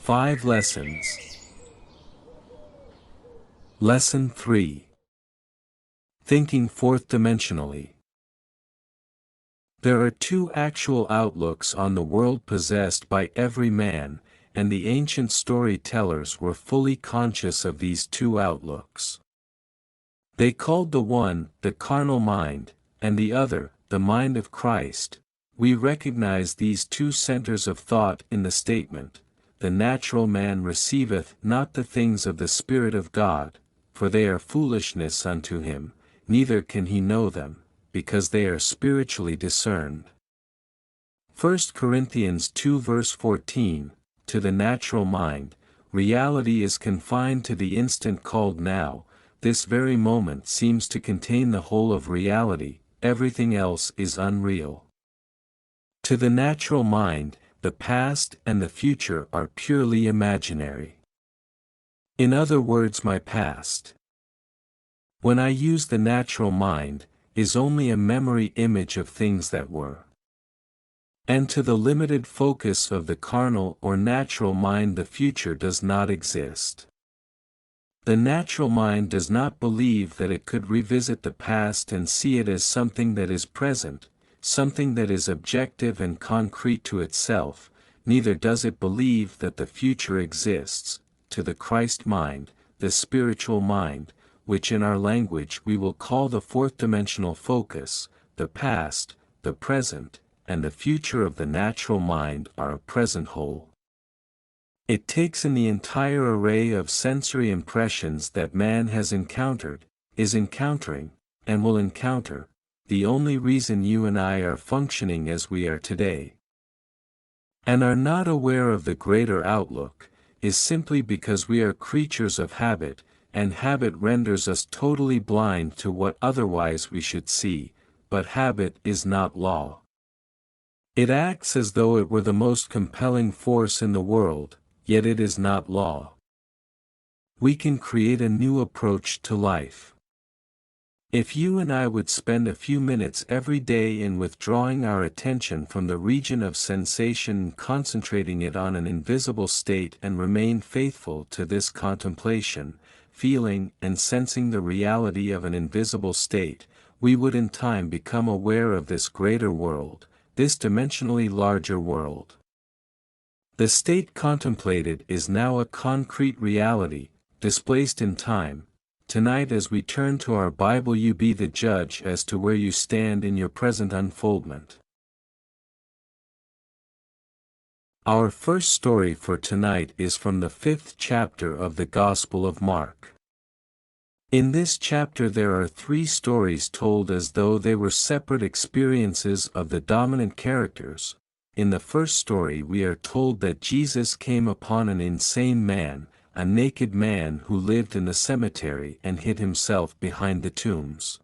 5 Lessons. Lesson 3. Thinking fourth-dimensionally. There are two actual outlooks on the world possessed by every man, and the ancient storytellers were fully conscious of these two outlooks. They called the one the carnal mind, and the other the mind of Christ. We recognize these two centers of thought in the statement, "The natural man receiveth not the things of the Spirit of God, for they are foolishness unto him, neither can he know them, because they are spiritually discerned." 1 Corinthians 2 verse 14, to the natural mind, reality is confined to the instant called now. This very moment seems to contain the whole of reality, everything else is unreal. To the natural mind, the past and the future are purely imaginary. In other words, my past, when I use the natural mind, is only a memory image of things that were. And to the limited focus of the carnal or natural mind, the future does not exist. The natural mind does not believe that it could revisit the past and see it as something that is present, something that is objective and concrete to itself, neither does it believe that the future exists. To the Christ mind, the spiritual mind, which in our language we will call the fourth-dimensional focus, the past, the present, and the future of the natural mind are a present whole. It takes in the entire array of sensory impressions that man has encountered, is encountering, and will encounter. The only reason you and I are functioning as we are today, and are not aware of the greater outlook, is simply because we are creatures of habit, and habit renders us totally blind to what otherwise we should see, but habit is not law. It acts as though it were the most compelling force in the world, yet it is not law. We can create a new approach to life. If you and I would spend a few minutes every day in withdrawing our attention from the region of sensation and concentrating it on an invisible state and remain faithful to this contemplation, feeling and sensing the reality of an invisible state, we would in time become aware of this greater world, this dimensionally larger world. The state contemplated is now a concrete reality, displaced in time. Tonight, as we turn to our Bible, you be the judge as to where you stand in your present unfoldment. Our first story for tonight is from the 5th chapter of the Gospel of Mark. In this chapter there are 3 stories told as though they were separate experiences of the dominant characters. In the first story we are told that Jesus came upon an insane man, a naked man who lived in the cemetery and hid himself behind the tombs.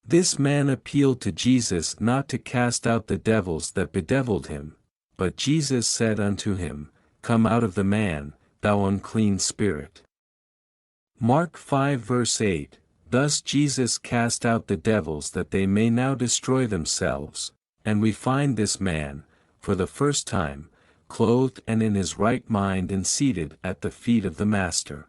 This man appealed to Jesus not to cast out the devils that bedeviled him, but Jesus said unto him, "Come out of the man, thou unclean spirit." Mark 5 verse 8, thus Jesus cast out the devils that they may now destroy themselves, and we find this man, for the first time, clothed and in his right mind and seated at the feet of the Master.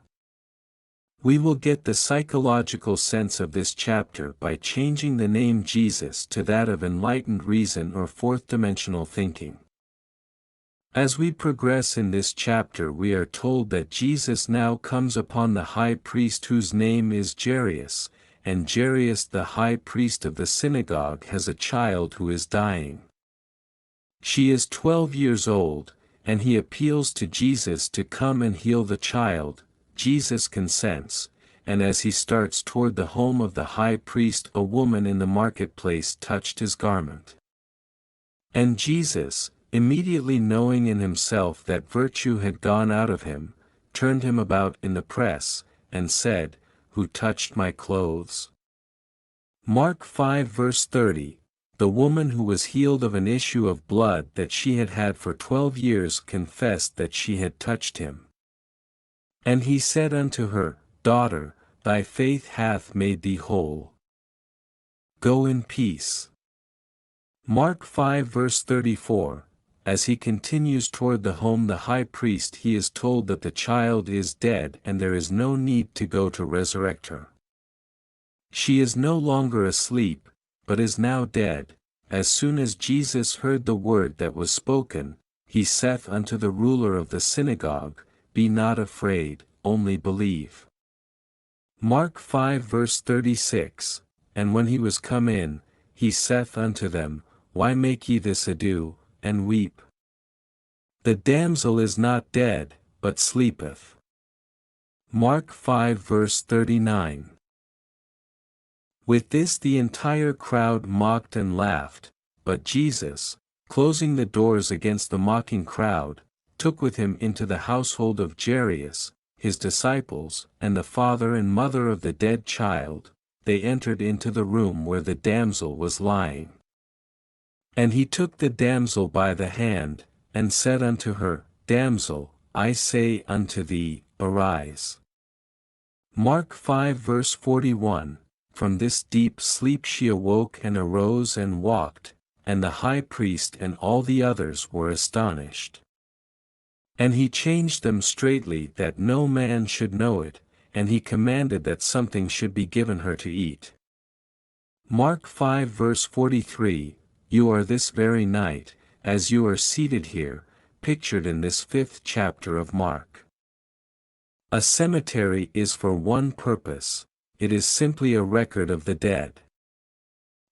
We will get the psychological sense of this chapter by changing the name Jesus to that of enlightened reason or fourth-dimensional thinking. As we progress in this chapter, we are told that Jesus now comes upon the high priest whose name is Jairus, and Jairus the high priest of the synagogue has a child who is dying. She is 12 years old, and he appeals to Jesus to come and heal the child. Jesus consents, and as he starts toward the home of the high priest, a woman in the marketplace touched his garment. And Jesus, immediately knowing in himself that virtue had gone out of him, turned him about in the press, and said, "Who touched my clothes?" Mark 5 verse 30, the woman who was healed of an issue of blood that she had had for 12 years confessed that she had touched him. And he said unto her, "Daughter, thy faith hath made thee whole. Go in peace." Mark 5 verse 34, as he continues toward the home the high priest, he is told that the child is dead and there is no need to go to resurrect her. She is no longer asleep, but is now dead. As soon as Jesus heard the word that was spoken, he saith unto the ruler of the synagogue, Be not afraid, only believe. Mark 5 verse 36, And when he was come in, he saith unto them, Why make ye this ado, and weep? The damsel is not dead, but sleepeth. Mark 5 verse 39. With this the entire crowd mocked and laughed, but Jesus, closing the doors against the mocking crowd, took with him into the household of Jairus, his disciples, and the father and mother of the dead child. They entered into the room where the damsel was lying. And he took the damsel by the hand, and said unto her, Damsel, I say unto thee, arise. Mark 5 verse 41. From this deep sleep she awoke and arose and walked, and the high priest and all the others were astonished. And he changed them straitly that no man should know it, and he commanded that something should be given her to eat. Mark 5 verse 43, You are this very night, as you are seated here, pictured in this 5th chapter of Mark. A cemetery is for one purpose. It is simply a record of the dead.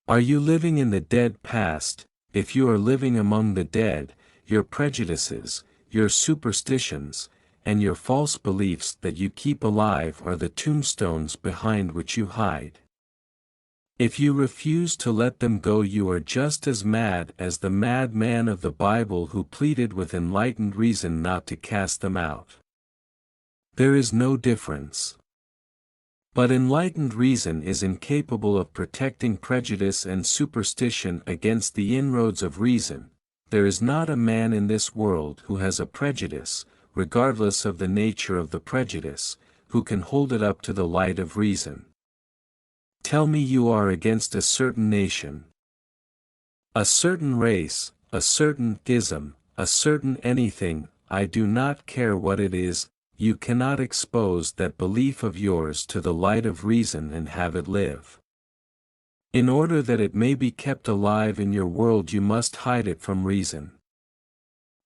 Are you living in the dead past? If you are living among the dead, your prejudices, your superstitions, and your false beliefs that you keep alive are the tombstones behind which you hide. If you refuse to let them go, you are just as mad as the madman of the Bible who pleaded with enlightened reason not to cast them out. There is no difference. But enlightened reason is incapable of protecting prejudice and superstition against the inroads of reason. There is not a man in this world who has a prejudice, regardless of the nature of the prejudice, who can hold it up to the light of reason. Tell me you are against a certain nation, a certain race, a certain ism, a certain anything, I do not care what it is. You cannot expose that belief of yours to the light of reason and have it live. In order that it may be kept alive in your world, you must hide it from reason.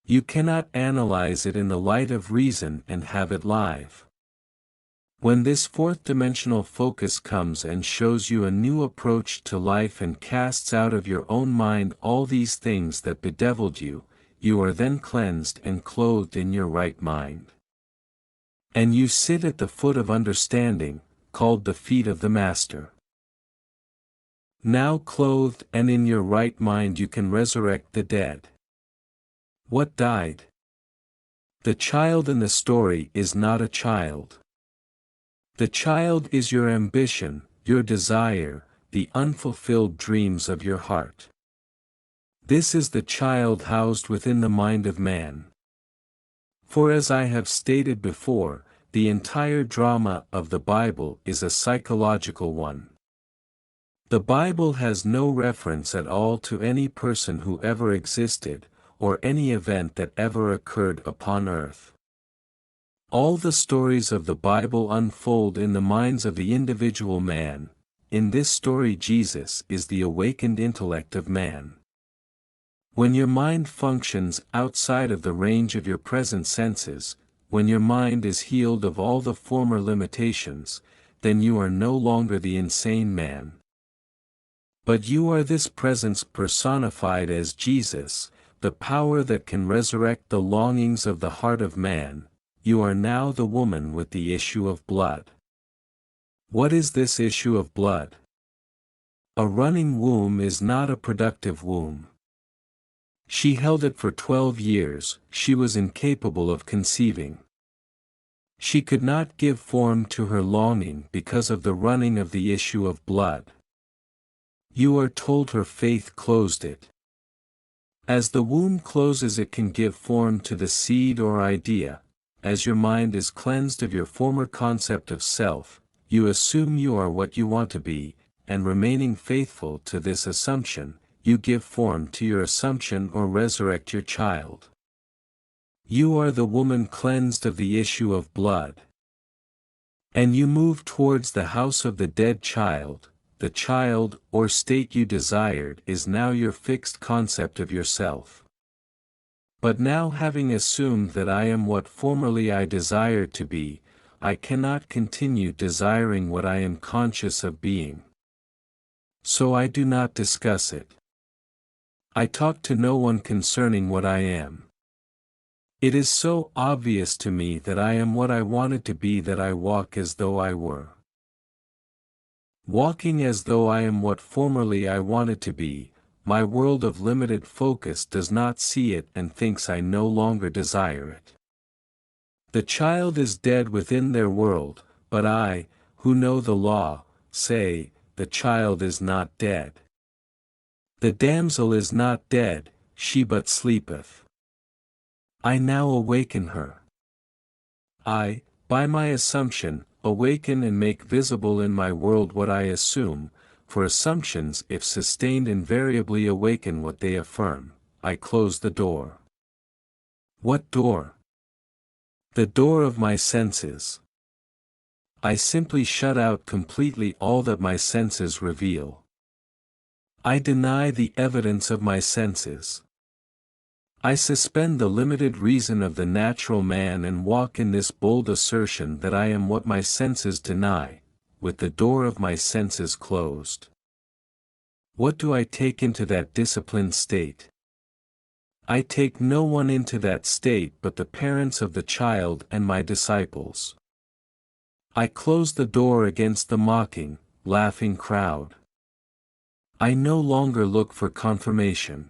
You cannot analyze it in the light of reason and have it live. When this fourth-dimensional focus comes and shows you a new approach to life and casts out of your own mind all these things that bedeviled you, you are then cleansed and clothed in your right mind. And you sit at the foot of understanding, called the feet of the Master. Now clothed and in your right mind you can resurrect the dead. What died? The child in the story is not a child. The child is your ambition, your desire, the unfulfilled dreams of your heart. This is the child housed within the mind of man. For as I have stated before, the entire drama of the Bible is a psychological one. The Bible has no reference at all to any person who ever existed, or any event that ever occurred upon earth. All the stories of the Bible unfold in the minds of the individual man. In this story Jesus is the awakened intellect of man. When your mind functions outside of the range of your present senses, when your mind is healed of all the former limitations, then you are no longer the insane man. But you are this presence personified as Jesus, the power that can resurrect the longings of the heart of man. You are now the woman with the issue of blood. What is this issue of blood? A running womb is not a productive womb. She held it for 12 years, she was incapable of conceiving. She could not give form to her longing because of the running of the issue of blood. You are told her faith closed it. As the womb closes, it can give form to the seed or idea. As your mind is cleansed of your former concept of self, you assume you are what you want to be, and remaining faithful to this assumption, you give form to your assumption or resurrect your child. You are the woman cleansed of the issue of blood. And you move towards the house of the dead child. The child or state you desired is now your fixed concept of yourself. But now, having assumed that I am what formerly I desired to be, I cannot continue desiring what I am conscious of being. So I do not discuss it. I talk to no one concerning what I am. It is so obvious to me that I am what I wanted to be that I walk as though I were. Walking as though I am what formerly I wanted to be, my world of limited focus does not see it and thinks I no longer desire it. The child is dead within their world, but I, who know the law, say, the child is not dead. The damsel is not dead, she but sleepeth. I now awaken her. I, by my assumption, awaken and make visible in my world what I assume, for assumptions if sustained invariably awaken what they affirm. I close the door. What door? The door of my senses. I simply shut out completely all that my senses reveal. I deny the evidence of my senses. I suspend the limited reason of the natural man and walk in this bold assertion that I am what my senses deny, with the door of my senses closed. What do I take into that disciplined state? I take no one into that state but the parents of the child and my disciples. I close the door against the mocking, laughing crowd. I no longer look for confirmation.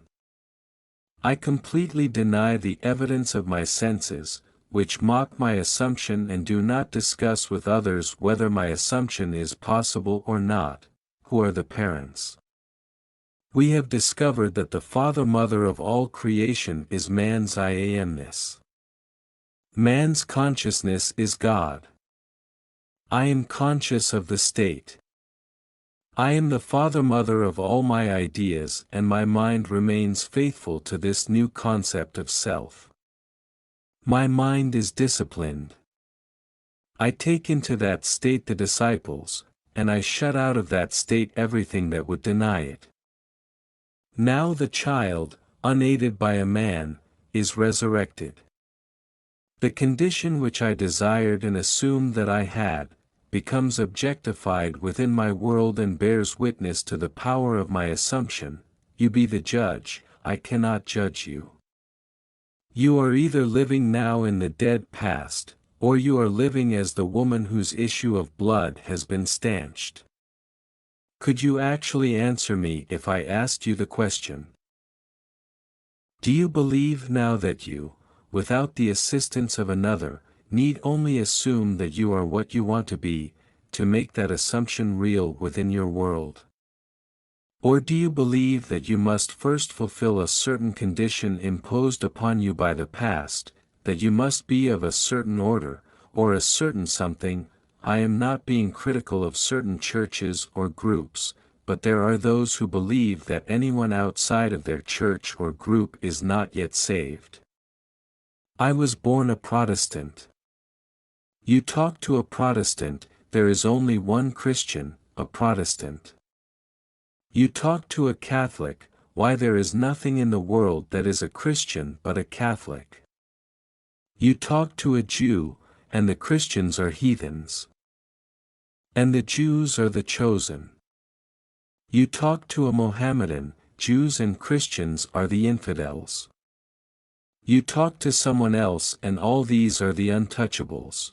I completely deny the evidence of my senses, which mock my assumption and do not discuss with others whether my assumption is possible or not, who are the parents. We have discovered that the father-mother of all creation is man's I amness. Man's consciousness is God. I am conscious of the state. I am the father-mother of all my ideas and my mind remains faithful to this new concept of self. My mind is disciplined. I take into that state the disciples, and I shut out of that state everything that would deny it. Now the child, unaided by a man, is resurrected. The condition which I desired and assumed that I had, becomes objectified within my world and bears witness to the power of my assumption. You be the judge, I cannot judge you. You are either living now in the dead past, or you are living as the woman whose issue of blood has been stanched. Could you actually answer me if I asked you the question? Do you believe now that you, without the assistance of another, need only assume that you are what you want to be, to make that assumption real within your world? Or do you believe that you must first fulfill a certain condition imposed upon you by the past, that you must be of a certain order, or a certain something? I am not being critical of certain churches or groups, but there are those who believe that anyone outside of their church or group is not yet saved. I was born a Protestant. You talk to a Protestant, there is only one Christian, a Protestant. You talk to a Catholic, why there is nothing in the world that is a Christian but a Catholic. You talk to a Jew, and the Christians are heathens. And the Jews are the chosen. You talk to a Mohammedan, Jews and Christians are the infidels. You talk to someone else and all these are the untouchables.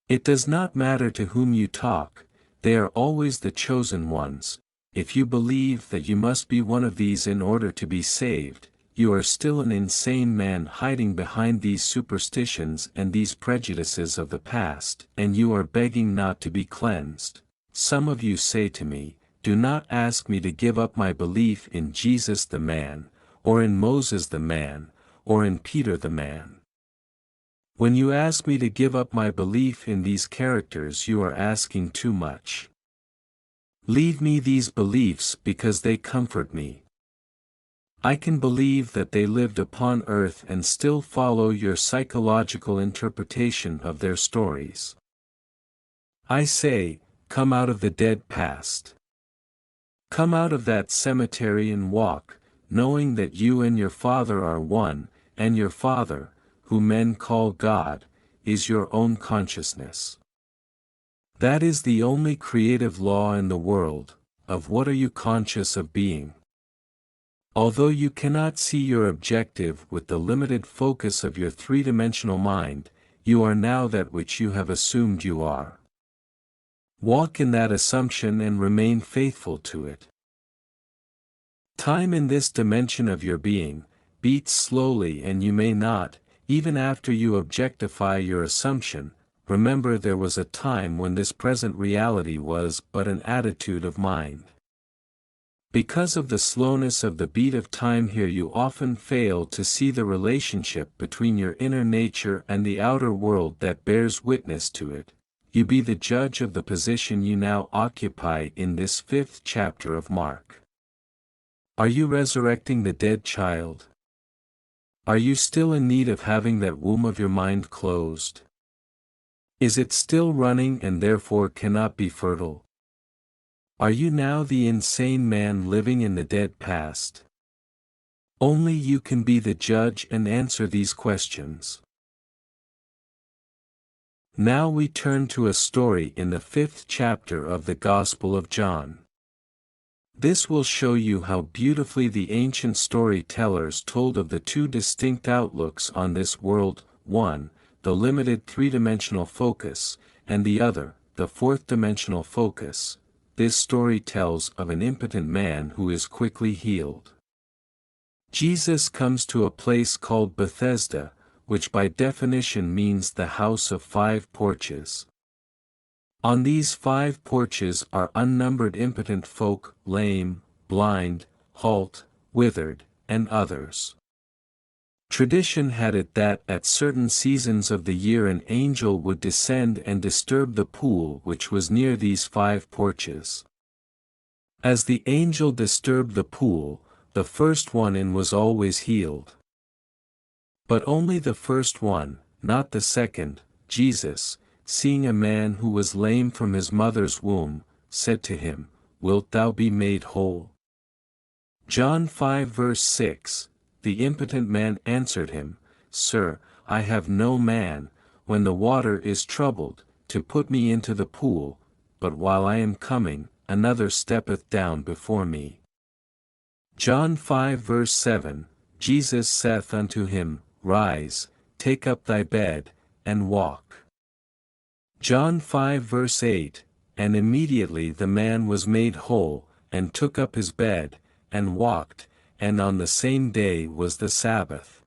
It does not matter to whom you talk, they are always the chosen ones. If you believe that you must be one of these in order to be saved, you are still an insane man hiding behind these superstitions and these prejudices of the past, and you are begging not to be cleansed. Some of you say to me, do not ask me to give up my belief in Jesus the man, or in Moses the man, or in Peter the man. When you ask me to give up my belief in these characters, you are asking too much. Leave me these beliefs because they comfort me. I can believe that they lived upon earth and still follow your psychological interpretation of their stories. I say, come out of the dead past. Come out of that cemetery and walk, knowing that you and your Father are one, and your Father, who men call God, is your own consciousness. That is the only creative law in the world. Of what are you conscious of being? Although you cannot see your objective with the limited focus of your three-dimensional mind, you are now that which you have assumed you are. Walk in that assumption and remain faithful to it. Time in this dimension of your being beats slowly, and you may not, even after you objectify your assumption, remember there was a time when this present reality was but an attitude of mind. Because of the slowness of the beat of time here, you often fail to see the relationship between your inner nature and the outer world that bears witness to it. You be the judge of the position you now occupy in this 5th chapter of Mark. Are you resurrecting the dead child? Are you still in need of having that womb of your mind closed? Is it still running and therefore cannot be fertile? Are you now the insane man living in the dead past? Only you can be the judge and answer these questions. Now we turn to a story in the 5th chapter of the Gospel of John. This will show you how beautifully the ancient storytellers told of the two distinct outlooks on this world, one, the limited three-dimensional focus, and the other, the fourth-dimensional focus. This story tells of an impotent man who is quickly healed. Jesus comes to a place called Bethesda, which by definition means the house of 5 porches. On these 5 porches are unnumbered impotent folk, lame, blind, halt, withered, and others. Tradition had it that at certain seasons of the year an angel would descend and disturb the pool which was near these 5 porches. As the angel disturbed the pool, the first one in was always healed. But only the first one, not the second. Jesus, seeing a man who was lame from his mother's womb, said to him, "Wilt thou be made whole?" John 5 verse 6, the impotent man answered him, "Sir, I have no man, when the water is troubled, to put me into the pool, but while I am coming, another steppeth down before me." John 5 verse 7, Jesus saith unto him, "Rise, take up thy bed, and walk." John 5 verse 8, and immediately the man was made whole, and took up his bed, and walked, and on the same day was the Sabbath.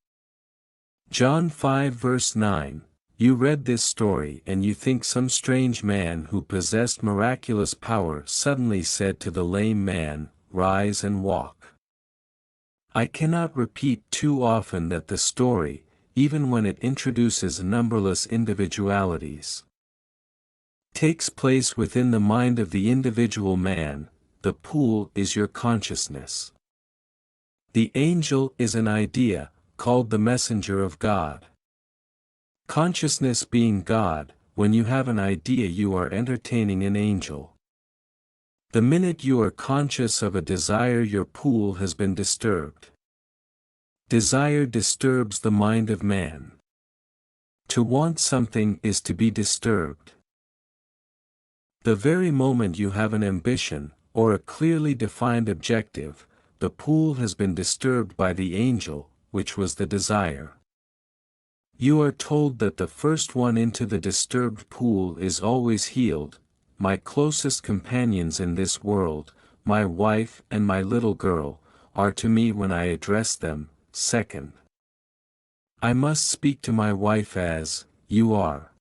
John 5 verse 9, you read this story and you think some strange man who possessed miraculous power suddenly said to the lame man, "Rise and walk." I cannot repeat too often that the story, even when it introduces numberless individualities, takes place within the mind of the individual man. The pool is your consciousness. The angel is an idea, called the messenger of God. Consciousness being God, when you have an idea you are entertaining an angel. The minute you are conscious of a desire, your pool has been disturbed. Desire disturbs the mind of man. To want something is to be disturbed. The very moment you have an ambition, or a clearly defined objective, the pool has been disturbed by the angel, which was the desire. You are told that the first one into the disturbed pool is always healed. My closest companions in this world, my wife and my little girl, are to me when I address them, second. I must speak to my wife as, "You are."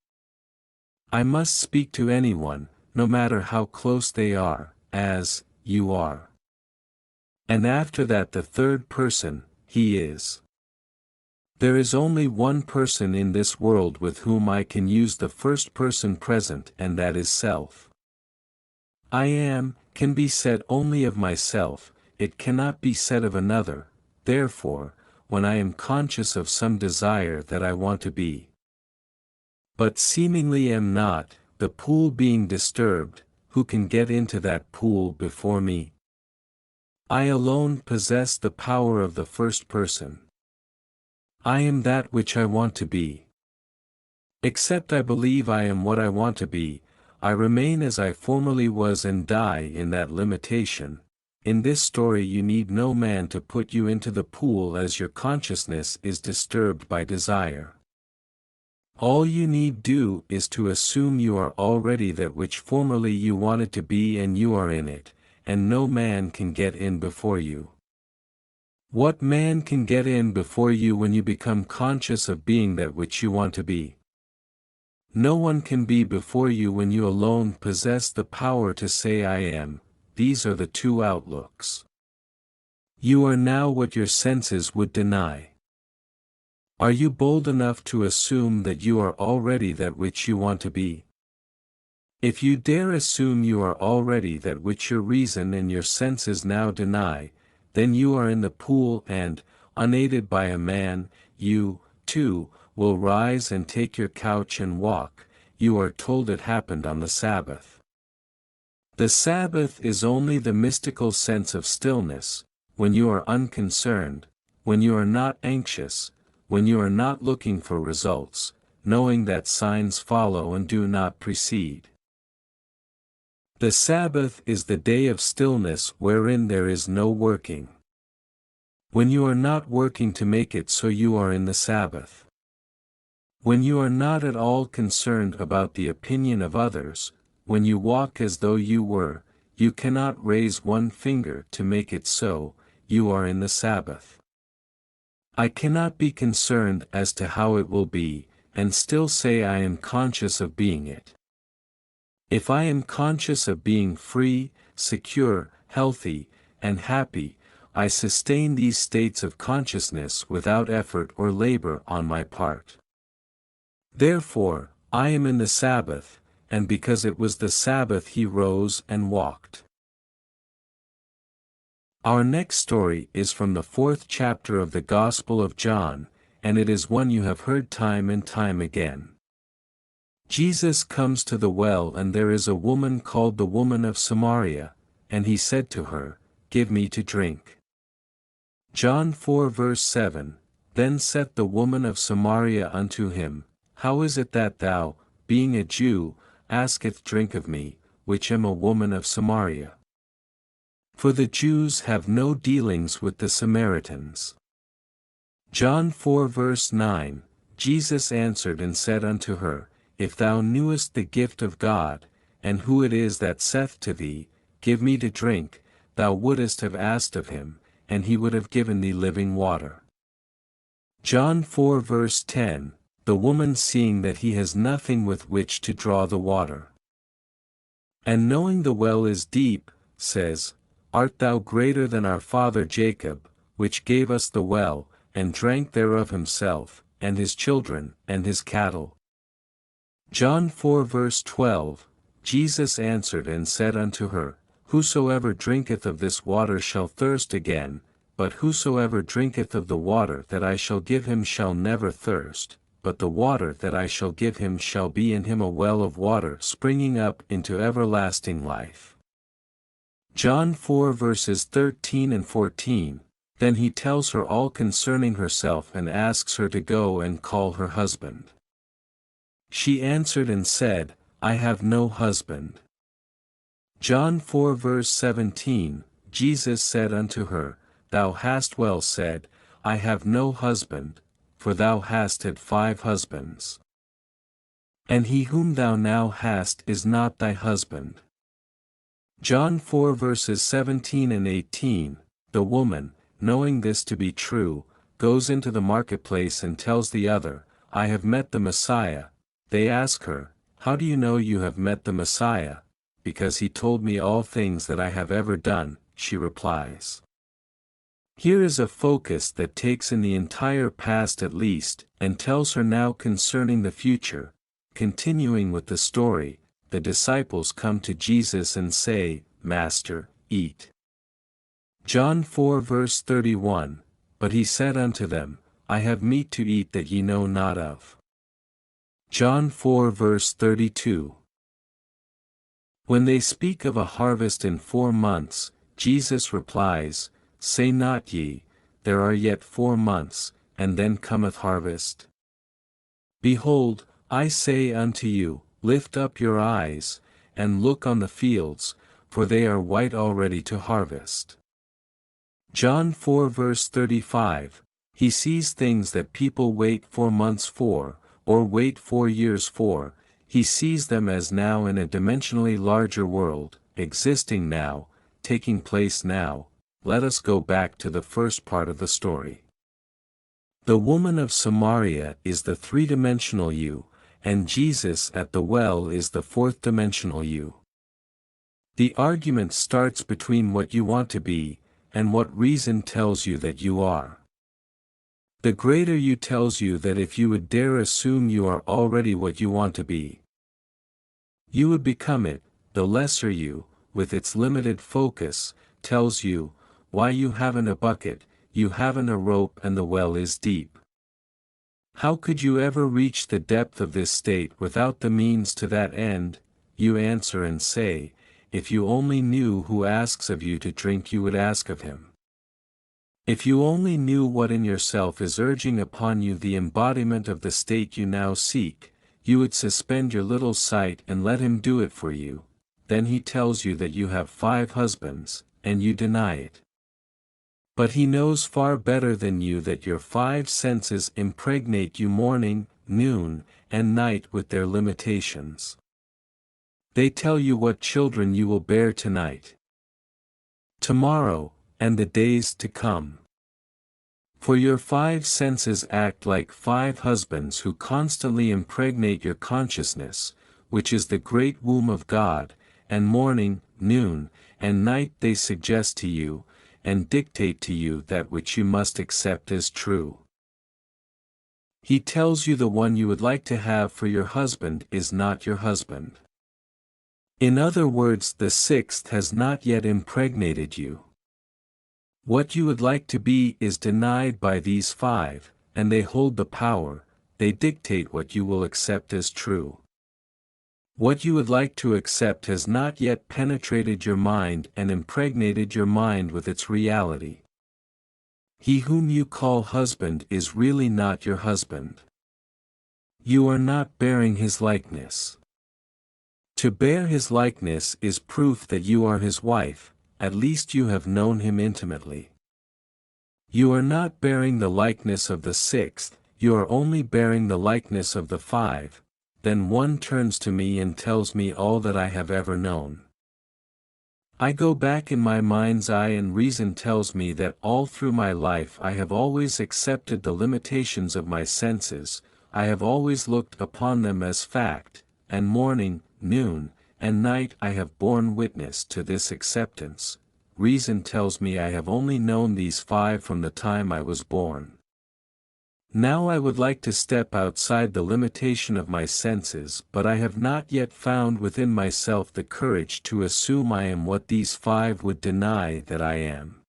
I must speak to anyone, no matter how close they are, as, "You are." And after that the third person, he is. There is only one person in this world with whom I can use the first person present, and that is self. I am, can be said only of myself, it cannot be said of another. therefore, when I am conscious of some desire that I want to be, but seemingly am not, the pool being disturbed, who can get into that pool before me? I alone possess the power of the first person. I am that which I want to be. Except I believe I am what I want to be, I remain as I formerly was and die in that limitation. In this story you need no man to put you into the pool as your consciousness is disturbed by desire. All you need do is to assume you are already that which formerly you wanted to be and you are in it, and no man can get in before you. What man can get in before you when you become conscious of being that which you want to be? No one can be before you when you alone possess the power to say I am. These are the two outlooks. You are now what your senses would deny. Are you bold enough to assume that you are already that which you want to be? If you dare assume you are already that which your reason and your senses now deny, then you are in the pool and, unaided by a man, you, too, will rise and take your couch and walk. You are told it happened on the Sabbath. The Sabbath is only the mystical sense of stillness, when you are unconcerned, when you are not anxious, when you are not looking for results, knowing that signs follow and do not precede. The Sabbath is the day of stillness wherein there is no working. When you are not working to make it so, you are in the Sabbath. When you are not at all concerned about the opinion of others, when you walk as though you were, you cannot raise one finger to make it so, you are in the Sabbath. I cannot be concerned as to how it will be, and still say I am conscious of being it. If I am conscious of being free, secure, healthy, and happy, I sustain these states of consciousness without effort or labor on my part. Therefore, I am in the Sabbath, and because it was the Sabbath he rose and walked. Our next story is from the 4th chapter of the Gospel of John, and it is one you have heard time and time again. Jesus comes to the well, and there is a woman called the woman of Samaria, and he said to her, "Give me to drink." John 4 verse 7, Then saith the woman of Samaria unto him, How is it that thou, being a Jew, asketh drink of me, which am a woman of Samaria? For the Jews have no dealings with the Samaritans. John 4 verse 9, Jesus answered and said unto her, If thou knewest the gift of God, and who it is that saith to thee, Give me to drink, thou wouldest have asked of him, and he would have given thee living water. John 4 verse 10, The woman seeing that he has nothing with which to draw the water, and knowing the well is deep, says, Art thou greater than our father Jacob, which gave us the well, and drank thereof himself, and his children, and his cattle? John 4 verse 12, Jesus answered and said unto her, Whosoever drinketh of this water shall thirst again, but whosoever drinketh of the water that I shall give him shall never thirst, but the water that I shall give him shall be in him a well of water springing up into everlasting life. John 4 verses 13 and 14, Then he tells her all concerning herself and asks her to go and call her husband. She answered and said, I have no husband. John 4 verse 17, Jesus said unto her, Thou hast well said, I have no husband, for thou hast had 5 husbands. And he whom thou now hast is not thy husband. John 4 verses 17 and 18, The woman, knowing this to be true, goes into the marketplace and tells the other, I have met the Messiah. They ask her, How do you know you have met the Messiah? Because he told me all things that I have ever done, she replies. Here is a focus that takes in the entire past at least, and tells her now concerning the future. Continuing with the story, the disciples come to Jesus and say, Master, eat. John 4 verse 31, But he said unto them, I have meat to eat that ye know not of. John 4 verse 32. When they speak of a harvest in 4 months, Jesus replies, Say not ye, there are yet 4 months, and then cometh harvest? Behold, I say unto you, lift up your eyes, and look on the fields, for they are white already to harvest. John 4 verse 35, he sees things that people wait 4 months for, or wait 4 years for, he sees them as now in a dimensionally larger world, existing now, taking place now. Let us go back to the first part of the story. The woman of Samaria is the 3-dimensional you, and Jesus at the well is the 4th-dimensional you. The argument starts between what you want to be, and what reason tells you that you are. The greater you tells you that if you would dare assume you are already what you want to be, you would become it. The lesser you, with its limited focus, tells you, why you haven't a bucket, you haven't a rope, and the well is deep. How could you ever reach the depth of this state without the means to that end? You answer and say, if you only knew who asks of you to drink you would ask of him. If you only knew what in yourself is urging upon you the embodiment of the state you now seek, you would suspend your little sight and let him do it for you. Then he tells you that you have 5 husbands, and you deny it. But he knows far better than you that your 5 senses impregnate you morning, noon, and night with their limitations. They tell you what children you will bear tonight, tomorrow, and the days to come. For your 5 senses act like 5 husbands who constantly impregnate your consciousness, which is the great womb of God, and morning, noon, and night they suggest to you, and dictate to you that which you must accept as true. He tells you the one you would like to have for your husband is not your husband. In other words, the 6th has not yet impregnated you. What you would like to be is denied by these 5, and they hold the power, they dictate what you will accept as true. What you would like to accept has not yet penetrated your mind and impregnated your mind with its reality. He whom you call husband is really not your husband. You are not bearing his likeness. To bear his likeness is proof that you are his wife, at least you have known him intimately. You are not bearing the likeness of the 6th, you are only bearing the likeness of the 5. Then one turns to me and tells me all that I have ever known. I go back in my mind's eye and reason tells me that all through my life I have always accepted the limitations of my senses, I have always looked upon them as fact, and morning, noon, and night I have borne witness to this acceptance. Reason tells me I have only known these 5 from the time I was born. Now I would like to step outside the limitation of my senses, but I have not yet found within myself the courage to assume I am what these 5 would deny that I am.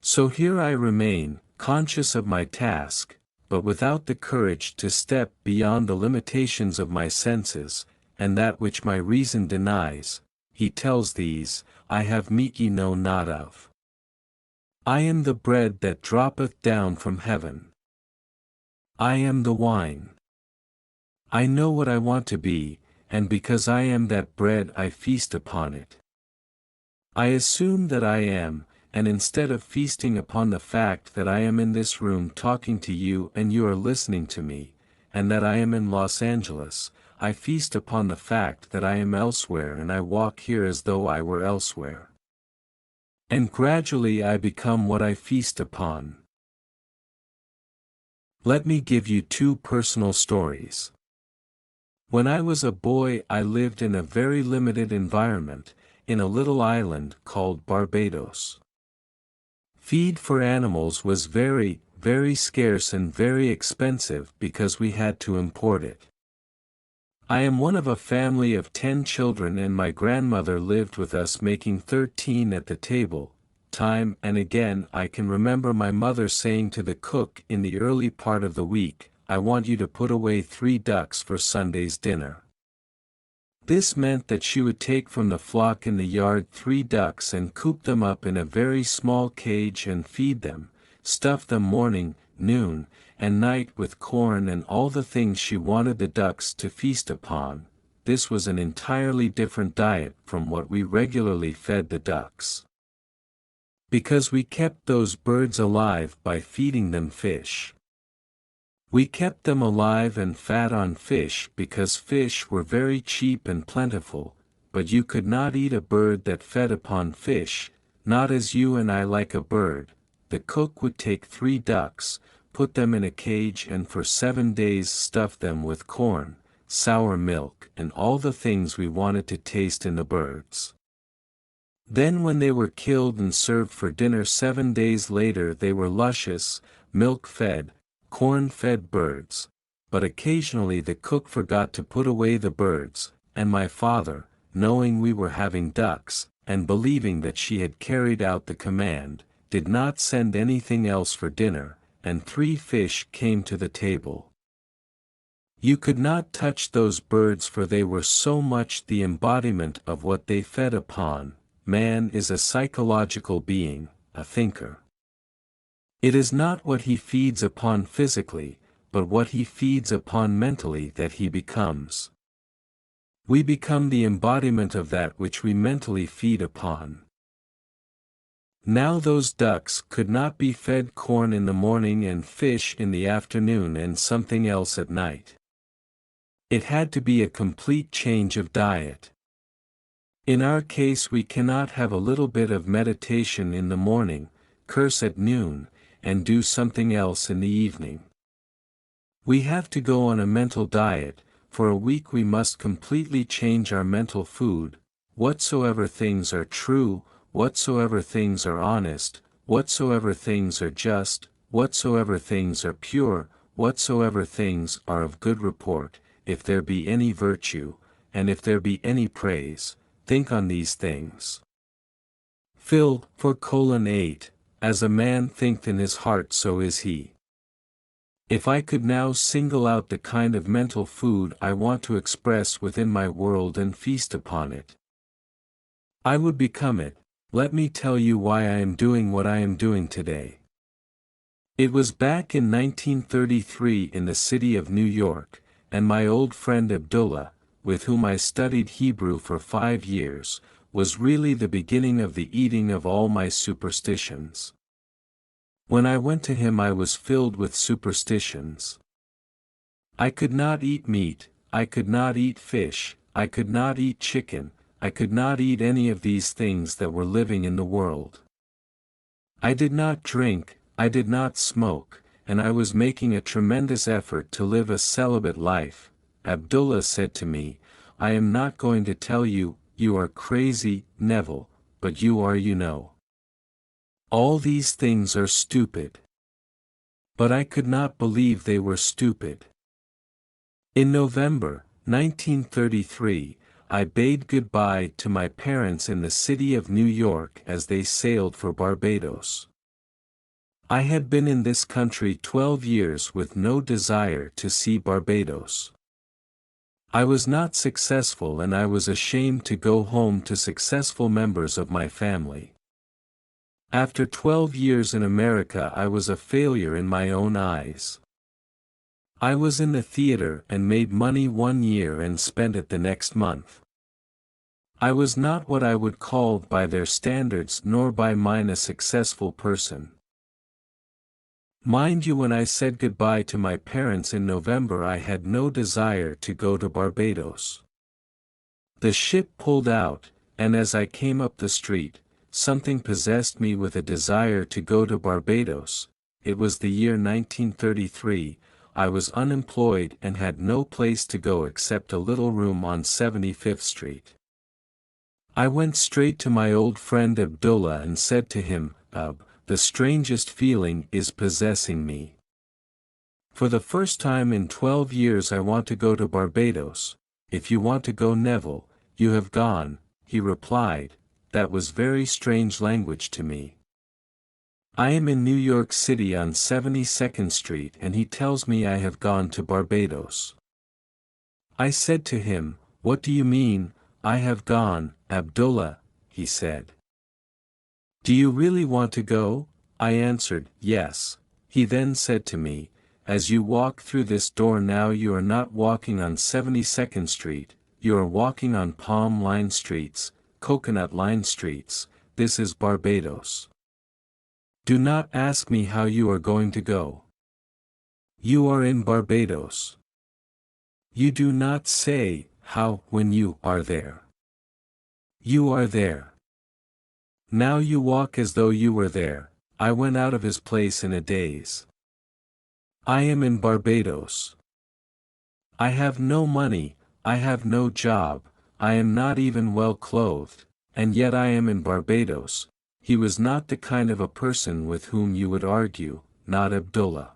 So here I remain, conscious of my task, but without the courage to step beyond the limitations of my senses, and that which my reason denies. He tells these, I have meat ye know not of. I am the bread that droppeth down from heaven. I am the wine. I know what I want to be, and because I am that bread I feast upon it. I assume that I am, and instead of feasting upon the fact that I am in this room talking to you and you are listening to me, and that I am in Los Angeles, I feast upon the fact that I am elsewhere and I walk here as though I were elsewhere. And gradually I become what I feast upon. Let me give you 2 personal stories. When I was a boy I lived in a very limited environment, in a little island called Barbados. Feed for animals was very, very scarce and very expensive because we had to import it. I am one of a family of 10 children and my grandmother lived with us making 13 at the table, Time and again I can remember my mother saying to the cook in the early part of the week, "I want you to put away 3 ducks for Sunday's dinner." This meant that she would take from the flock in the yard 3 ducks and coop them up in a very small cage and feed them, stuff them morning, noon, and night with corn and all the things she wanted the ducks to feast upon. This was an entirely different diet from what we regularly fed the ducks. Because we kept those birds alive by feeding them fish. We kept them alive and fat on fish because fish were very cheap and plentiful, but you could not eat a bird that fed upon fish, not as you and I like a bird. The cook would take 3 ducks, put them in a cage and for 7 days stuff them with corn, sour milk and all the things we wanted to taste in the birds. Then when they were killed and served for dinner 7 days later they were luscious, milk-fed, corn-fed birds, but occasionally the cook forgot to put away the birds, and my father, knowing we were having ducks, and believing that she had carried out the command, did not send anything else for dinner, and 3 fish came to the table. You could not touch those birds for they were so much the embodiment of what they fed upon. Man is a psychological being, a thinker. It is not what he feeds upon physically, but what he feeds upon mentally that he becomes. We become the embodiment of that which we mentally feed upon. Now those ducks could not be fed corn in the morning and fish in the afternoon and something else at night. It had to be a complete change of diet. In our case we cannot have a little bit of meditation in the morning, curse at noon, and do something else in the evening. We have to go on a mental diet. For a week we must completely change our mental food. Whatsoever things are true, whatsoever things are honest, whatsoever things are just, whatsoever things are pure, whatsoever things are of good report, if there be any virtue, and if there be any praise, think on these things. Phil 4:8, as a man thinketh in his heart so is he. If I could now single out the kind of mental food I want to express within my world and feast upon it, I would become it. Let me tell you why I am doing what I am doing today. It was back in 1933 in the city of New York, and my old friend Abdullah, with whom I studied Hebrew for 5 years, was really the beginning of the eating of all my superstitions. When I went to him I was filled with superstitions. I could not eat meat, I could not eat fish, I could not eat chicken, I could not eat any of these things that were living in the world. I did not drink, I did not smoke, and I was making a tremendous effort to live a celibate life. Abdullah said to me, "I am not going to tell you, you are crazy, Neville, but you are, you know. All these things are stupid." But I could not believe they were stupid. In November 1933, I bade goodbye to my parents in the city of New York as they sailed for Barbados. I had been in this country 12 years with no desire to see Barbados. I was not successful and I was ashamed to go home to successful members of my family. After 12 years in America I was a failure in my own eyes. I was in the theater and made money 1 year and spent it the next month. I was not what I would call by their standards nor by mine a successful person. Mind you, when I said goodbye to my parents in November I had no desire to go to Barbados. The ship pulled out, and as I came up the street, something possessed me with a desire to go to Barbados. It was the year 1933, I was unemployed and had no place to go except a little room on 75th Street. I went straight to my old friend Abdullah and said to him, the strangest feeling is possessing me. For the first time in 12 years I want to go to Barbados. If you want to go, Neville, you have gone," he replied. That was very strange language to me. I am in New York City on 72nd Street and he tells me I have gone to Barbados. I said to him, "What do you mean, I have gone, Abdullah?" he said. "Do you really want to go?" I answered, "Yes." He then said to me, "As you walk through this door now you are not walking on 72nd Street, you are walking on palm-lined streets, coconut-lined streets, this is Barbados. Do not ask me how you are going to go. You are in Barbados. You do not say, how, when you are there. You are there. Now you walk as though you were there." I went out of his place in a daze. I am in Barbados. I have no money, I have no job, I am not even well clothed, and yet I am in Barbados. He was not the kind of a person with whom you would argue, not Abdullah.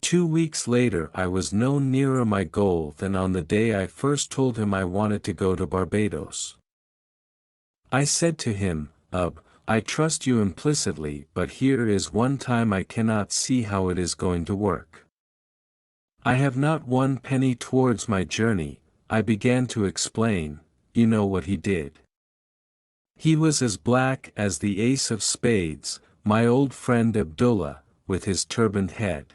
2 weeks later I was no nearer my goal than on the day I first told him I wanted to go to Barbados. I said to him, I trust you implicitly, but here is one time I cannot see how it is going to work. I have not one penny towards my journey." I began to explain. You know what he did. He was as black as the ace of spades, my old friend Abdullah, with his turbaned head.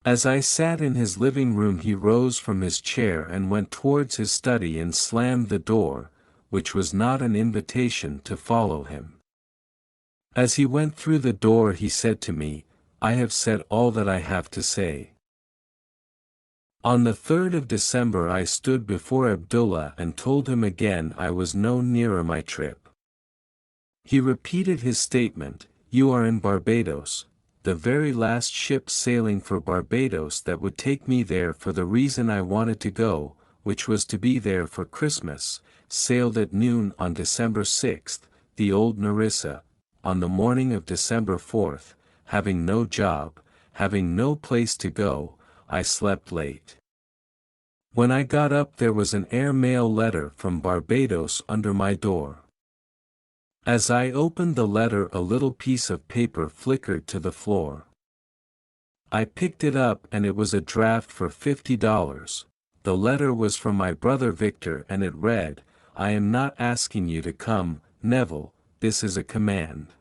As I sat in his living room he rose from his chair and went towards his study and slammed the door, which was not an invitation to follow him. As he went through the door he said to me, "I have said all that I have to say." On the 3rd of December I stood before Abdullah and told him again I was no nearer my trip. He repeated his statement, "You are in Barbados," the very last ship sailing for Barbados that would take me there for the reason I wanted to go, which was to be there for Christmas, sailed at noon on December 6th, the old Narissa. On the morning of December 4th, having no job, having no place to go, I slept late. When I got up there was an air mail letter from Barbados under my door. As I opened the letter a little piece of paper flickered to the floor. I picked it up and it was a draft for $50. The letter was from my brother Victor and it read, "I am not asking you to come, Neville, this is a command.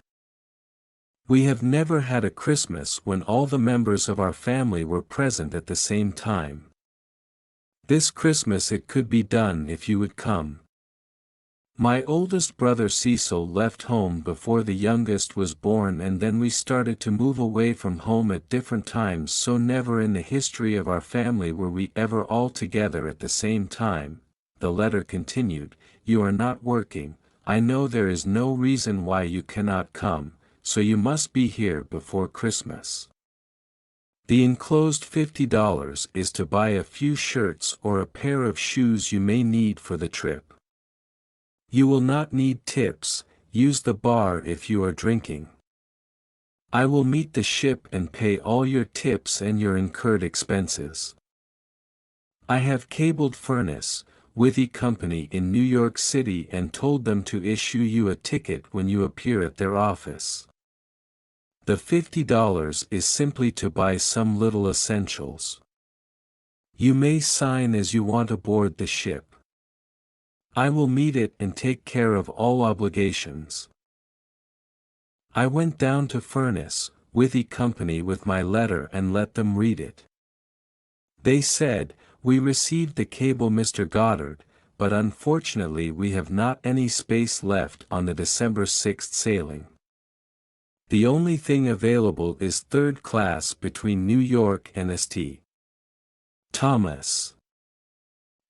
We have never had a Christmas when all the members of our family were present at the same time. This Christmas it could be done if you would come." My oldest brother Cecil left home before the youngest was born and then we started to move away from home at different times, so never in the history of our family were we ever all together at the same time. The letter continued, "You are not working, I know there is no reason why you cannot come, so you must be here before Christmas. The enclosed $50 is to buy a few shirts or a pair of shoes you may need for the trip. You will not need tips, use the bar if you are drinking. I will meet the ship and pay all your tips and your incurred expenses. I have cabled Furnace, Withy Company in New York City and told them to issue you a ticket when you appear at their office. The $50 is simply to buy some little essentials. You may sign as you want aboard the ship. I will meet it and take care of all obligations." I went down to Furnace, Withy Company with my letter and let them read it. They said, "We received the cable Mr. Goddard, but unfortunately we have not any space left on the December 6th sailing. The only thing available is third class between New York and St. Thomas.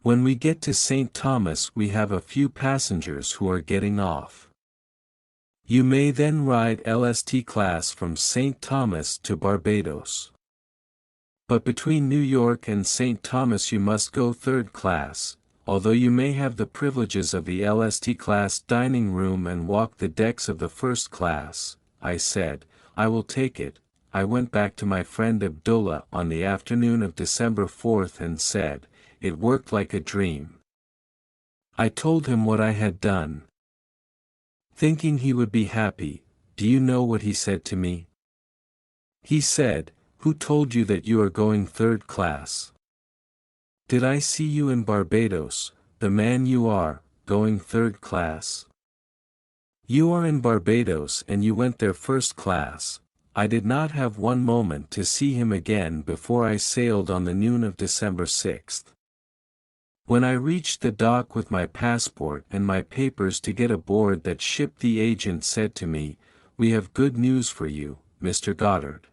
When we get to St. Thomas we have a few passengers who are getting off. You may then ride LST class from St. Thomas to Barbados. But between New York and St. Thomas you must go third class, although you may have the privileges of the LST class dining room and walk the decks of the first class." I said, "I will take it." I went back to my friend Abdullah on the afternoon of December 4th and said, "It worked like a dream." I told him what I had done. Thinking he would be happy, Do you know what he said to me? He said, "Who told you that you are going third class? Did I see you in Barbados, the man you are, going third class? You are in Barbados and you went there first class." I did not have one moment to see him again before I sailed on the noon of December 6th. When I reached the dock with my passport and my papers to get aboard that ship, the agent said to me, "We have good news for you, Mr. Goddard.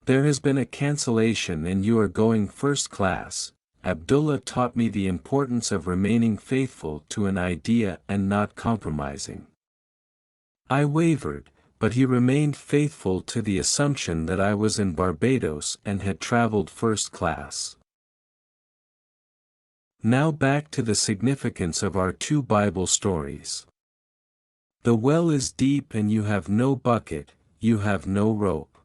There has been a cancellation and you are going first class." Abdullah taught me the importance of remaining faithful to an idea and not compromising. I wavered, but he remained faithful to the assumption that I was in Barbados and had traveled first class. Now back to the significance of our two Bible stories. The well is deep and you have no bucket, you have no rope.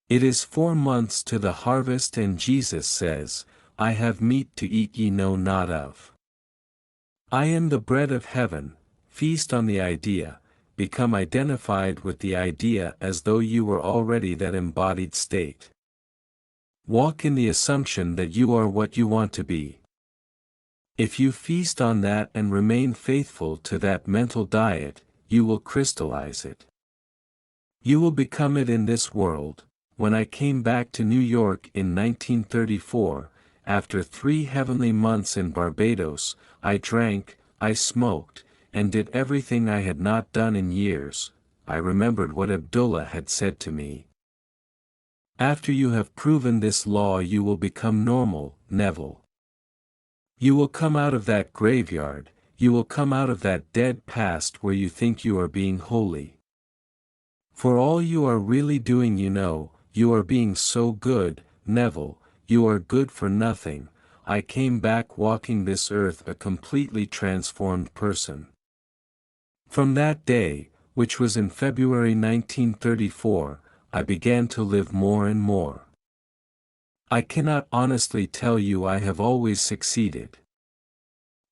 It is 4 months to the harvest and Jesus says, "I have meat to eat ye know not of." I am the bread of heaven. Feast on the idea, become identified with the idea as though you were already that embodied state. Walk in the assumption that you are what you want to be. If you feast on that and remain faithful to that mental diet, you will crystallize it. You will become it in this world. When I came back to New York in 1934, after 3 heavenly months in Barbados, I drank, I smoked, and did everything I had not done in years. I remembered what Abdullah had said to me. After you have proven this law, you will become normal, Neville. You will come out of that graveyard, you will come out of that dead past where you think you are being holy. For all you are really doing, you are being so good, Neville, you are good for nothing. I came back walking this earth a completely transformed person. From that day, which was in February 1934, I began to live more and more. I cannot honestly tell you I have always succeeded.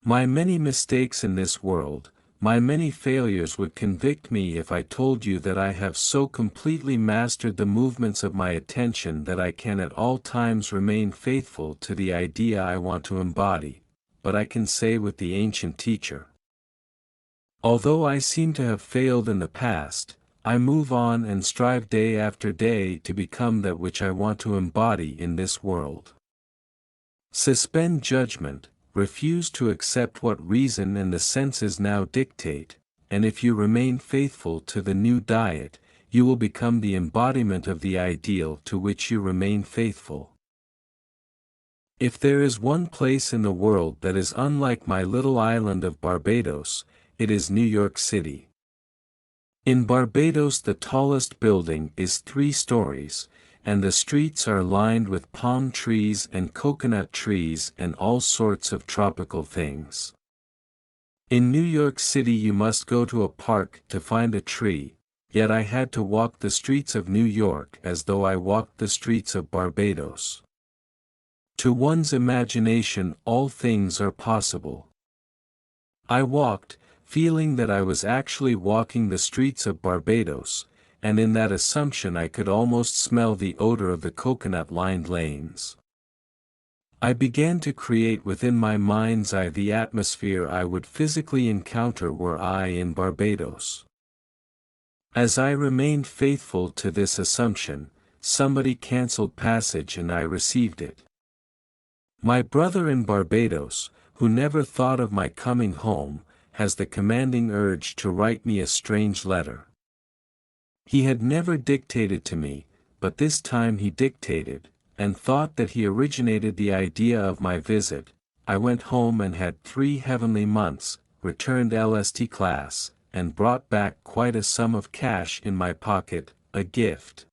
My many mistakes in this world, my many failures would convict me if I told you that I have so completely mastered the movements of my attention that I can at all times remain faithful to the idea I want to embody, but I can say with the ancient teacher, although I seem to have failed in the past, I move on and strive day after day to become that which I want to embody in this world. Suspend judgment, refuse to accept what reason and the senses now dictate, and if you remain faithful to the new diet, you will become the embodiment of the ideal to which you remain faithful. If there is one place in the world that is unlike my little island of Barbados, it is New York City. In Barbados, the tallest building is 3 stories, and the streets are lined with palm trees and coconut trees and all sorts of tropical things. In New York City you must go to a park to find a tree, yet I had to walk the streets of New York as though I walked the streets of Barbados. To one's imagination all things are possible. I walked, feeling that I was actually walking the streets of Barbados, and in that assumption I could almost smell the odor of the coconut-lined lanes. I began to create within my mind's eye the atmosphere I would physically encounter were I in Barbados. As I remained faithful to this assumption, somebody cancelled passage and I received it. My brother in Barbados, who never thought of my coming home, has the commanding urge to write me a strange letter. He had never dictated to me, but this time he dictated, and thought that he originated the idea of my visit. I went home and had 3 heavenly months, returned LST class, and brought back quite a sum of cash in my pocket, a gift.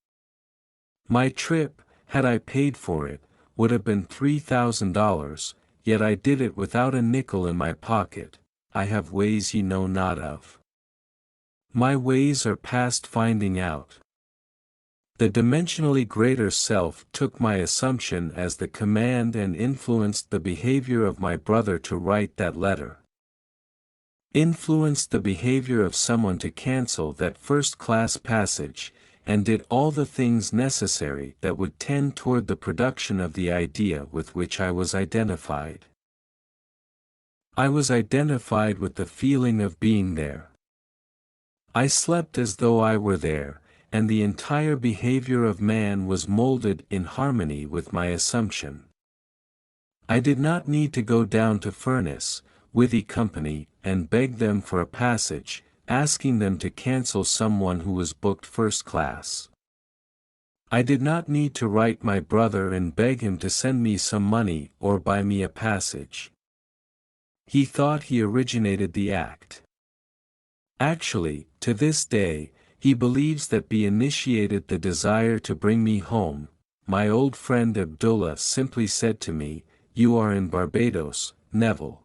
My trip, had I paid for it, would have been $3,000, yet I did it without a nickel in my pocket. I have ways ye know not of. My ways are past finding out. The dimensionally greater self took my assumption as the command and influenced the behavior of my brother to write that letter. influenced the behavior of someone to cancel that first-class passage, and did all the things necessary that would tend toward the production of the idea with which I was identified. I was identified with the feeling of being there. I slept as though I were there, and the entire behavior of man was molded in harmony with my assumption. I did not need to go down to Furness, Withy Company, and beg them for a passage, asking them to cancel someone who was booked first class. I did not need to write my brother and beg him to send me some money or buy me a passage. He thought he originated the act. Actually, to this day, he believes that he initiated the desire to bring me home. My old friend Abdullah simply said to me, "You are in Barbados, Neville.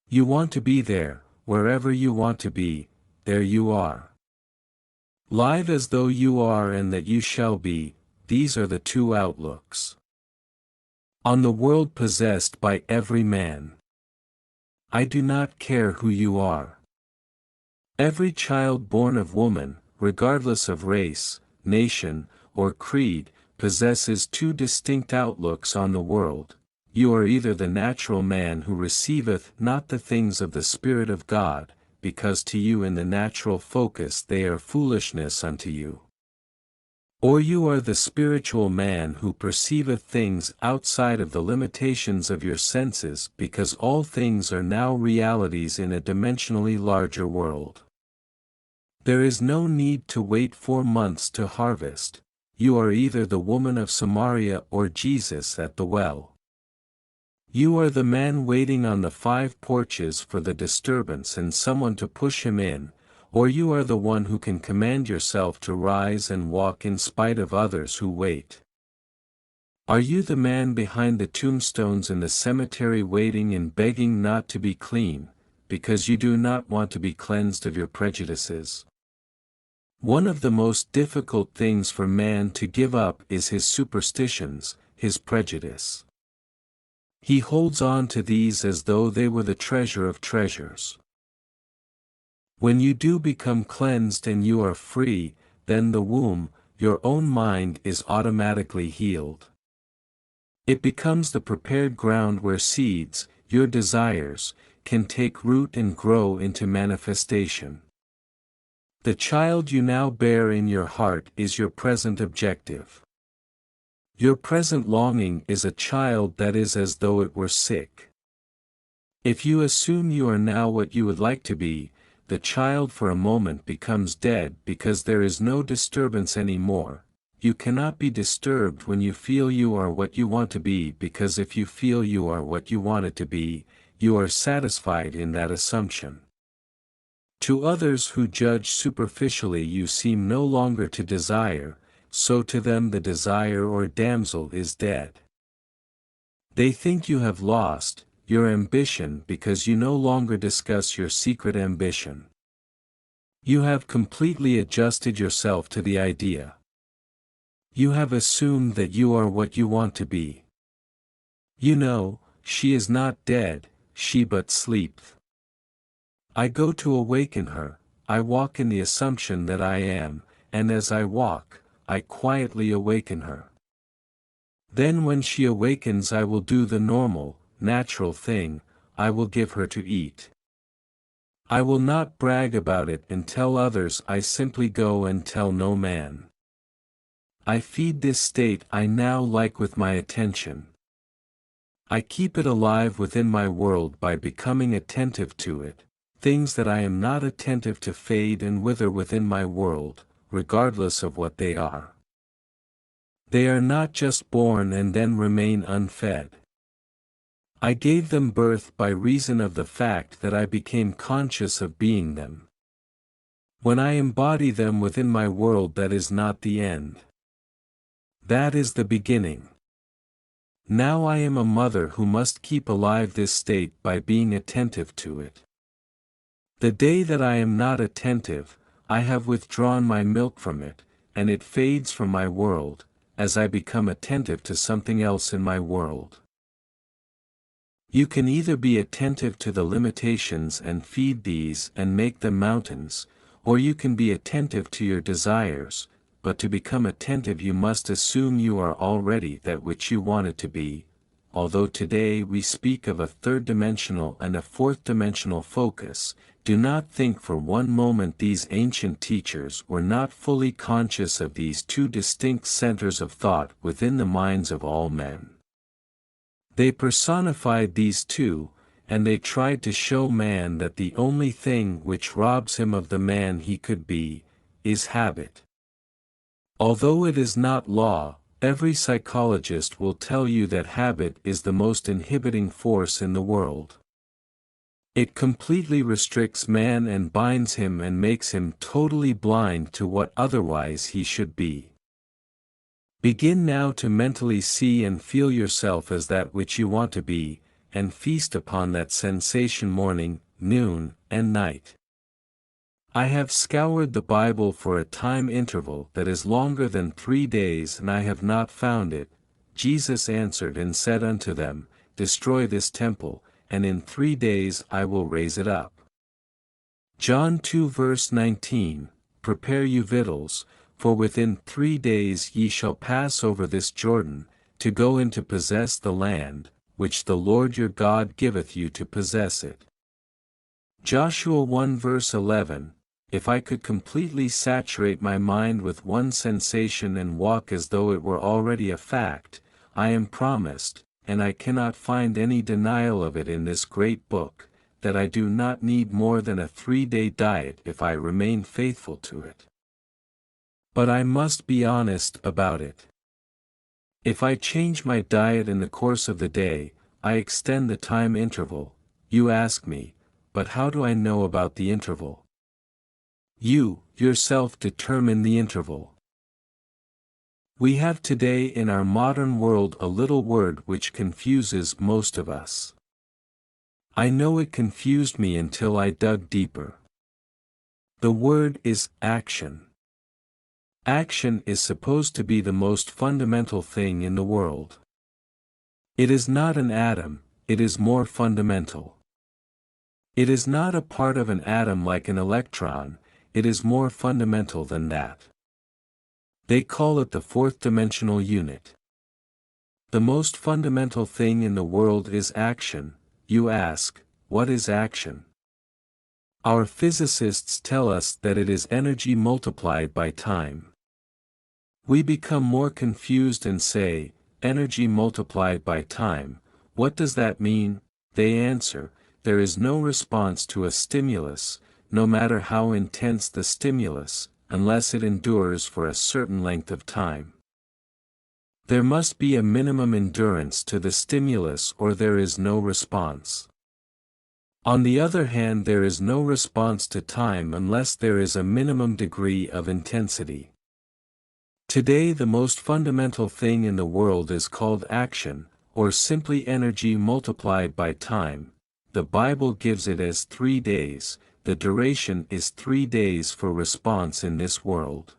You want to be there, wherever you want to be, there you are. Live as though you are and that you shall be, these are the two outlooks on the world possessed by every man. I do not care who you are. Every child born of woman, regardless of race, nation, or creed, possesses two distinct outlooks on the world. You are either the natural man who receiveth not the things of the Spirit of God, because to you in the natural focus they are foolishness unto you. Or you are the spiritual man who perceiveth things outside of the limitations of your senses because all things are now realities in a dimensionally larger world. There is no need to wait 4 months to harvest. You are either the woman of Samaria or Jesus at the well. You are the man waiting on the 5 porches for the disturbance and someone to push him in, or you are the one who can command yourself to rise and walk in spite of others who wait. Are you the man behind the tombstones in the cemetery waiting and begging not to be clean, because you do not want to be cleansed of your prejudices? One of the most difficult things for man to give up is his superstitions, his prejudice. He holds on to these as though they were the treasure of treasures. When you do become cleansed and you are free, then the womb, your own mind is automatically healed. It becomes the prepared ground where seeds, your desires, can take root and grow into manifestation. The child you now bear in your heart is your present objective. Your present longing is a child that is as though it were sick. If you assume you are now what you would like to be, the child for a moment becomes dead because there is no disturbance anymore. You cannot be disturbed when you feel you are what you want to be, because if you feel you are what you want it to be, you are satisfied in that assumption. To others who judge superficially you seem no longer to desire, so to them the desire or damsel is dead. They think you have lost your ambition because you no longer discuss your secret ambition. You have completely adjusted yourself to the idea. You have assumed that you are what you want to be. You know, she is not dead, she but sleepeth. I go to awaken her, I walk in the assumption that I am, and as I walk, I quietly awaken her. Then when she awakens I will do the normal, natural thing, I will give her to eat. I will not brag about it and tell others, I simply go and tell no man. I feed this state I now like with my attention. I keep it alive within my world by becoming attentive to it. Things that I am not attentive to fade and wither within my world, regardless of what they are. They are not just born and then remain unfed. I gave them birth by reason of the fact that I became conscious of being them. When I embody them within my world, that is not the end. That is the beginning. Now I am a mother who must keep alive this state by being attentive to it. The day that I am not attentive, I have withdrawn my milk from it, and it fades from my world, as I become attentive to something else in my world. You can either be attentive to the limitations and feed these and make them mountains, or you can be attentive to your desires, but to become attentive you must assume you are already that which you wanted to be. Although today we speak of a third-dimensional and a fourth-dimensional focus, do not think for one moment these ancient teachers were not fully conscious of these two distinct centers of thought within the minds of all men. They personified these two, and they tried to show man that the only thing which robs him of the man he could be, is habit. Although it is not law, every psychologist will tell you that habit is the most inhibiting force in the world. It completely restricts man and binds him and makes him totally blind to what otherwise he should be. Begin now to mentally see and feel yourself as that which you want to be, and feast upon that sensation morning, noon, and night. I have scoured the Bible for a time interval that is longer than 3 days and I have not found it. Jesus answered and said unto them, Destroy this temple, and in 3 days I will raise it up. John 2 verse 19, Prepare you victuals, for within 3 days ye shall pass over this Jordan, to go in to possess the land, which the Lord your God giveth you to possess it. Joshua 1 verse 11, If I could completely saturate my mind with one sensation and walk as though it were already a fact, I am promised, and I cannot find any denial of it in this great book, that I do not need more than a 3-day diet if I remain faithful to it. But I must be honest about it. If I change my diet in the course of the day, I extend the time interval. You ask me, but how do I know about the interval? You, yourself determine the interval. We have today in our modern world a little word which confuses most of us. I know it confused me until I dug deeper. The word is action. Action is supposed to be the most fundamental thing in the world. It is not an atom, it is more fundamental. It is not a part of an atom like an electron, it is more fundamental than that. They call it the fourth-dimensional unit. The most fundamental thing in the world is action. You ask, what is action? Our physicists tell us that it is energy multiplied by time. We become more confused and say, energy multiplied by time, what does that mean? They answer, there is no response to a stimulus, no matter how intense the stimulus, unless it endures for a certain length of time. There must be a minimum endurance to the stimulus or there is no response. On the other hand, there is no response to time unless there is a minimum degree of intensity. Today the most fundamental thing in the world is called action, or simply energy multiplied by time. The Bible gives it as 3 days, the duration is 3 days for response in this world.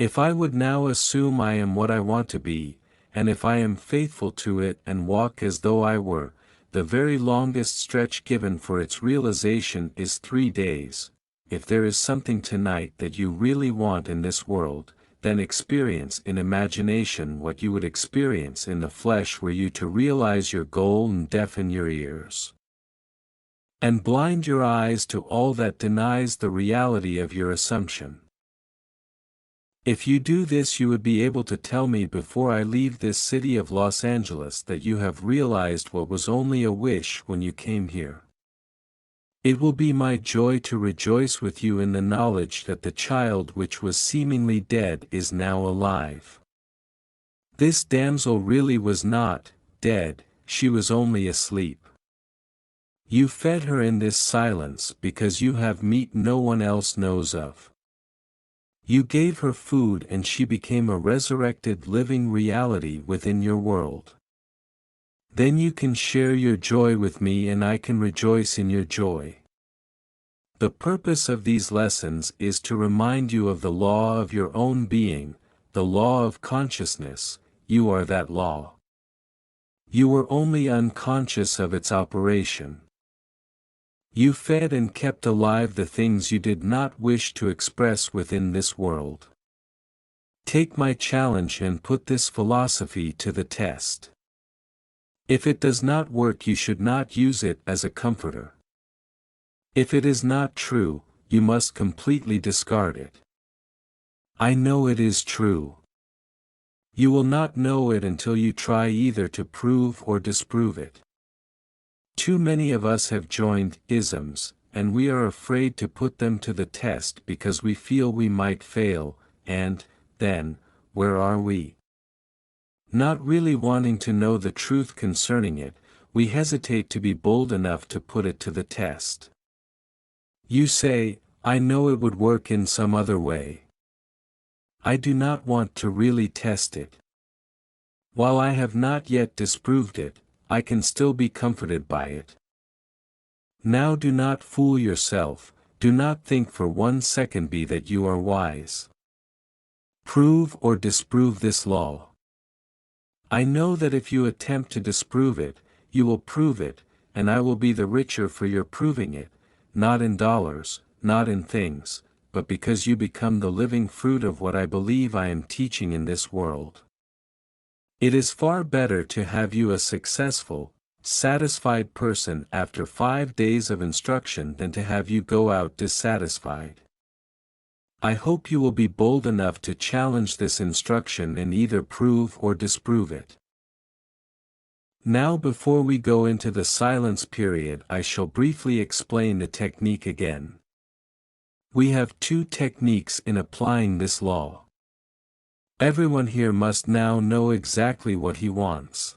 If I would now assume I am what I want to be, and if I am faithful to it and walk as though I were, the very longest stretch given for its realization is 3 days. If there is something tonight that you really want in this world, then experience in imagination what you would experience in the flesh were you to realize your goal and deafen your ears. And blind your eyes to all that denies the reality of your assumption. If you do this, you would be able to tell me before I leave this city of Los Angeles that you have realized what was only a wish when you came here. It will be my joy to rejoice with you in the knowledge that the child which was seemingly dead is now alive. This damsel really was not dead, she was only asleep. You fed her in this silence because you have meat no one else knows of. You gave her food and she became a resurrected living reality within your world. Then you can share your joy with me and I can rejoice in your joy. The purpose of these lessons is to remind you of the law of your own being, the law of consciousness. You are that law. You were only unconscious of its operation. You fed and kept alive the things you did not wish to express within this world. Take my challenge and put this philosophy to the test. If it does not work, you should not use it as a comforter. If it is not true, you must completely discard it. I know it is true. You will not know it until you try either to prove or disprove it. Too many of us have joined isms, and we are afraid to put them to the test because we feel we might fail, and, then, where are we? Not really wanting to know the truth concerning it, we hesitate to be bold enough to put it to the test. You say, I know it would work in some other way. I do not want to really test it. While I have not yet disproved it, I can still be comforted by it. Now do not fool yourself, do not think for 1 second that you are wise. Prove or disprove this law. I know that if you attempt to disprove it, you will prove it, and I will be the richer for your proving it, not in dollars, not in things, but because you become the living fruit of what I believe I am teaching in this world. It is far better to have you a successful, satisfied person after 5 days of instruction than to have you go out dissatisfied. I hope you will be bold enough to challenge this instruction and either prove or disprove it. Now, before we go into the silence period, I shall briefly explain the technique again. We have 2 techniques in applying this law. Everyone here must now know exactly what he wants.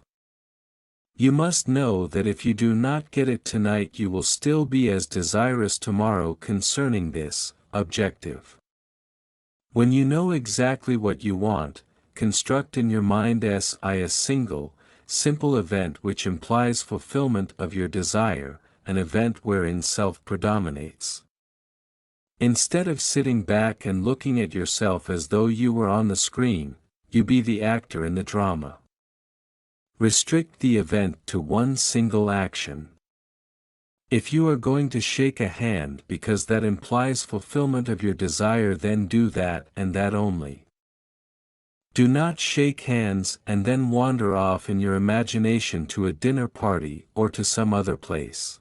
You must know that if you do not get it tonight, you will still be as desirous tomorrow concerning this objective. When you know exactly what you want, construct in your mind a single, simple event which implies fulfillment of your desire, an event wherein self predominates. Instead of sitting back and looking at yourself as though you were on the screen, you be the actor in the drama. Restrict the event to one single action. If you are going to shake a hand because that implies fulfillment of your desire, then do that and that only. Do not shake hands and then wander off in your imagination to a dinner party or to some other place.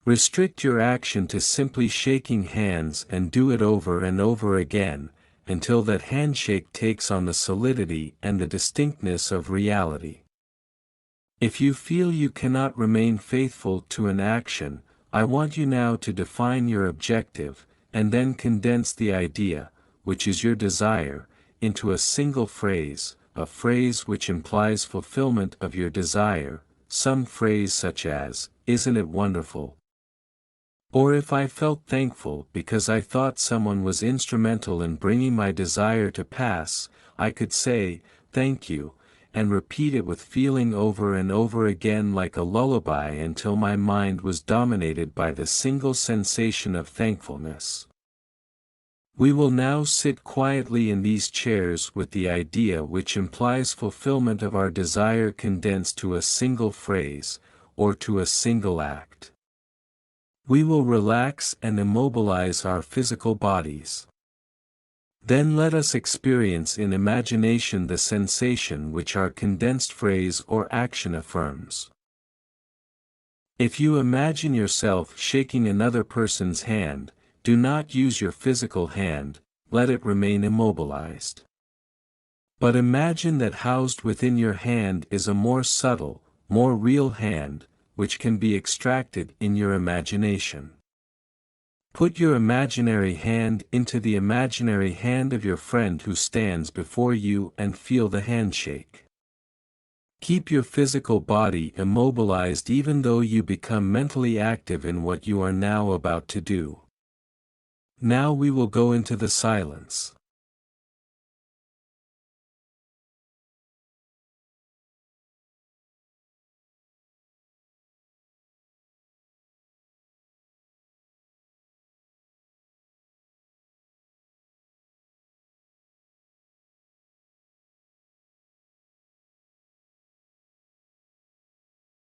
Restrict your action to simply shaking hands and do it over and over again, until that handshake takes on the solidity and the distinctness of reality. If you feel you cannot remain faithful to an action, I want you now to define your objective, and then condense the idea, which is your desire, into a single phrase, a phrase which implies fulfillment of your desire, some phrase such as, "Isn't it wonderful?" Or if I felt thankful because I thought someone was instrumental in bringing my desire to pass, I could say, "Thank you," and repeat it with feeling over and over again like a lullaby until my mind was dominated by the single sensation of thankfulness. We will now sit quietly in these chairs with the idea which implies fulfillment of our desire condensed to a single phrase, or to a single act. We will relax and immobilize our physical bodies. Then let us experience in imagination the sensation which our condensed phrase or action affirms. If you imagine yourself shaking another person's hand, do not use your physical hand, let it remain immobilized. But imagine that housed within your hand is a more subtle, more real hand, which can be extracted in your imagination. Put your imaginary hand into the imaginary hand of your friend who stands before you and feel the handshake. Keep your physical body immobilized even though you become mentally active in what you are now about to do. Now we will go into the silence.